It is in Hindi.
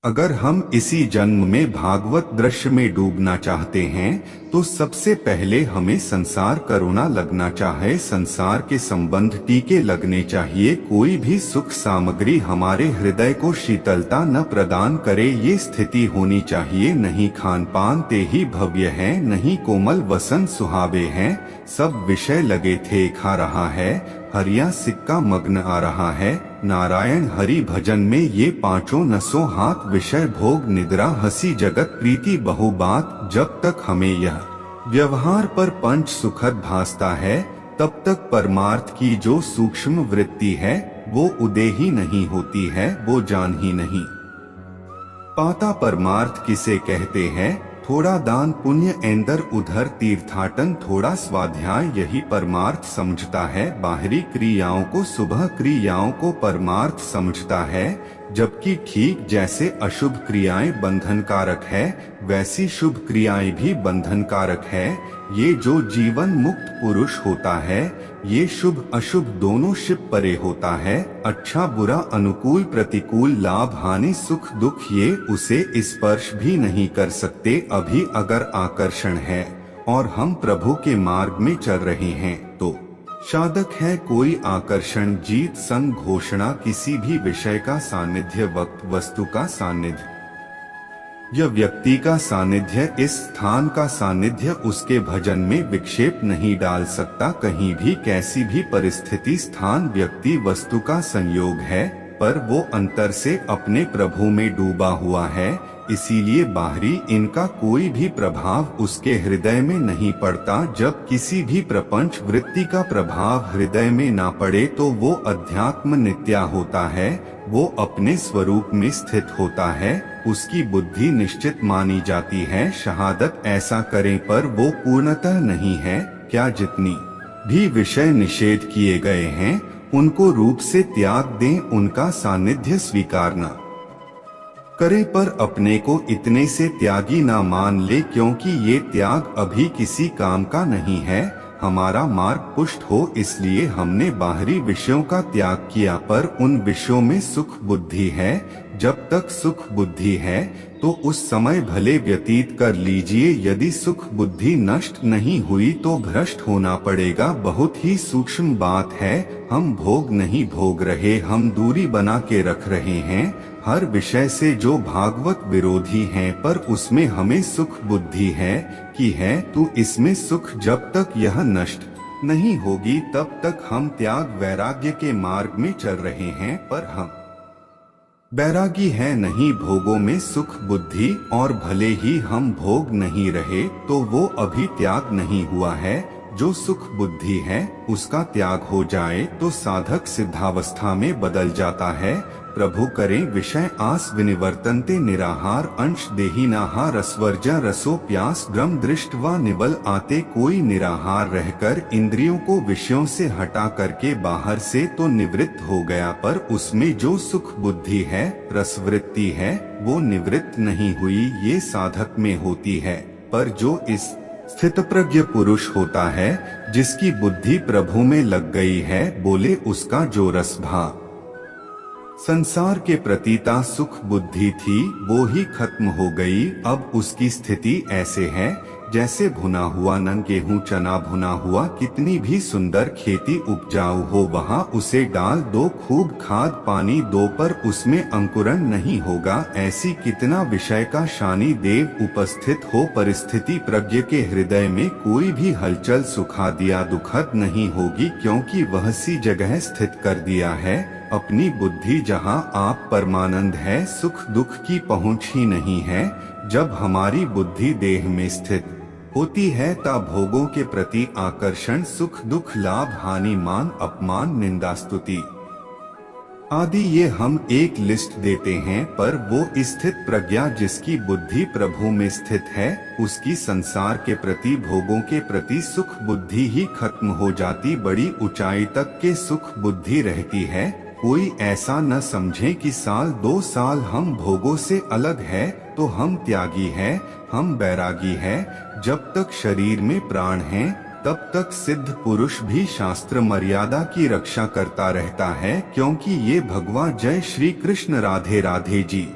अगर हम इसी जन्म में भागवत दृश्य में डूबना चाहते हैं तो सबसे पहले हमें संसार करुणा लगना चाहिए, संसार के संबंध टीके लगने चाहिए। कोई भी सुख सामग्री हमारे हृदय को शीतलता न प्रदान करे, ये स्थिति होनी चाहिए। नहीं खान पान ते ही भव्य है, नहीं कोमल वसन सुहावे हैं। सब विषय लगे थे खा रहा है, हरिया सिक्का मग्न आ रहा है। नारायण हरि भजन में ये पांचों नसों हाथ विषय भोग निद्रा हंसी जगत प्रीति बहु बात। जब तक हमें यह व्यवहार पर पंच सुखद भासता है, तब तक परमार्थ की जो सूक्ष्म वृत्ति है वो उदय ही नहीं होती है, वो जान ही नहीं पाता। परमार्थ किसे कहते हैं? थोड़ा दान पुण्य एंदर उधर तीर्थाटन, थोड़ा स्वाध्याय, यही परमार्थ समझता है। बाहरी क्रियाओं को शुभ क्रियाओं को परमार्थ समझता है, जबकि ठीक जैसे अशुभ क्रियाएं बंधनकारक है, वैसी शुभ क्रियाएं भी बंधनकारक है। ये जो जीवन मुक्त पुरुष होता है, ये शुभ अशुभ दोनों शिव परे होता है। अच्छा बुरा अनुकूल प्रतिकूल लाभ हानि सुख दुख ये उसे स्पर्श भी नहीं कर सकते। अभी अगर आकर्षण है और हम प्रभु के मार्ग में चल रहे हैं तो साधक है कोई आकर्षण जीत संग घोषणा, किसी भी विषय का सानिध्य वक्त वस्तु का सानिध्य यह व्यक्ति का सानिध्य इस स्थान का सानिध्य उसके भजन में विक्षेप नहीं डाल सकता। कहीं भी कैसी भी परिस्थिति स्थान व्यक्ति वस्तु का संयोग है, पर वो अंतर से अपने प्रभु में डूबा हुआ है, इसीलिए बाहरी इनका कोई भी प्रभाव उसके हृदय में नहीं पड़ता। जब किसी भी प्रपंच वृत्ति का प्रभाव हृदय में ना पड़े तो वो अध्यात्म नित्या होता है, वो अपने स्वरूप में स्थित होता है, उसकी बुद्धि निश्चित मानी जाती है। शहादत ऐसा करें पर वो पूर्णतः नहीं है। क्या जितनी भी विषय निषेध किए गए हैं उनको रूप से त्याग दें, उनका सानिध्य स्वीकार न करे, पर अपने को इतने से त्यागी ना मान ले, क्योंकि ये त्याग अभी किसी काम का नहीं है। हमारा मार्ग पुष्ट हो इसलिए हमने बाहरी विषयों का त्याग किया, पर उन विषयों में सुख बुद्धि है। जब तक सुख बुद्धि है तो उस समय भले व्यतीत कर लीजिए, यदि सुख बुद्धि नष्ट नहीं हुई तो भ्रष्ट होना पड़ेगा। बहुत ही सूक्ष्म बात है, हम भोग नहीं भोग रहे, हम दूरी बना के रख रहे हैं हर विषय से जो भागवत विरोधी हैं, पर उसमें हमें सुख बुद्धि है कि है तो इसमें सुख। जब तक यह नष्ट नहीं होगी तब तक हम त्याग वैराग्य के मार्ग में चल रहे हैं, पर हम बैरागी है नहीं भोगों में सुख बुद्धि, और भले ही हम भोग नहीं रहे तो वो अभी त्याग नहीं हुआ है। जो सुख बुद्धि है उसका त्याग हो जाए तो साधक सिद्धावस्था में बदल जाता है। प्रभु करें विषय आस विनिवर्तन्ते निराहार, अंश देहिनाहा रसवर्जा रसो प्यास ग्रम दृष्ट व निवल आते। कोई निराहार रहकर इंद्रियों को विषयों से हटा करके बाहर से तो निवृत्त हो गया, पर उसमें जो सुख बुद्धि है रसवृत्ति है वो निवृत्त नहीं हुई, ये साधक में होती है। पर जो इस स्थितप्रज्ञ पुरुष होता है जिसकी बुद्धि प्रभु में लग गई है, बोले उसका जो रसभा संसार के प्रतीता सुख बुद्धि थी वो ही खत्म हो गई। अब उसकी स्थिति ऐसे है जैसे भुना हुआ नंग गेहूं चना भुना हुआ, कितनी भी सुंदर खेती उपजाऊ हो वहाँ उसे डाल दो, खूब खाद पानी दो, पर उसमें अंकुरण नहीं होगा। ऐसी कितना विषय का शानी देव उपस्थित हो, परिस्थिति प्रज्ञ के हृदय में कोई भी हलचल सुखा दिया दुखद नहीं होगी, क्योंकि वह सी जगह स्थित कर दिया है अपनी बुद्धि जहाँ आप परमानंद है, सुख दुख की पहुँच ही नहीं है। जब हमारी बुद्धि देह में स्थित होती है तब भोगों के प्रति आकर्षण सुख दुख लाभ हानि मान अपमान निंदा स्तुति आदि ये हम एक लिस्ट देते हैं, पर वो स्थित प्रज्ञा जिसकी बुद्धि प्रभु में स्थित है उसकी संसार के प्रति भोगों के प्रति सुख बुद्धि ही खत्म हो जाती, बड़ी ऊंचाई तक के सुख बुद्धि रहती है। कोई ऐसा न समझे कि साल 2 साल हम भोगों से अलग है तो हम त्यागी है, हम बैरागी है। जब तक शरीर में प्राण है तब तक सिद्ध पुरुष भी शास्त्र मर्यादा की रक्षा करता रहता है, क्योंकि ये भगवान जय श्री कृष्ण राधे राधे जी।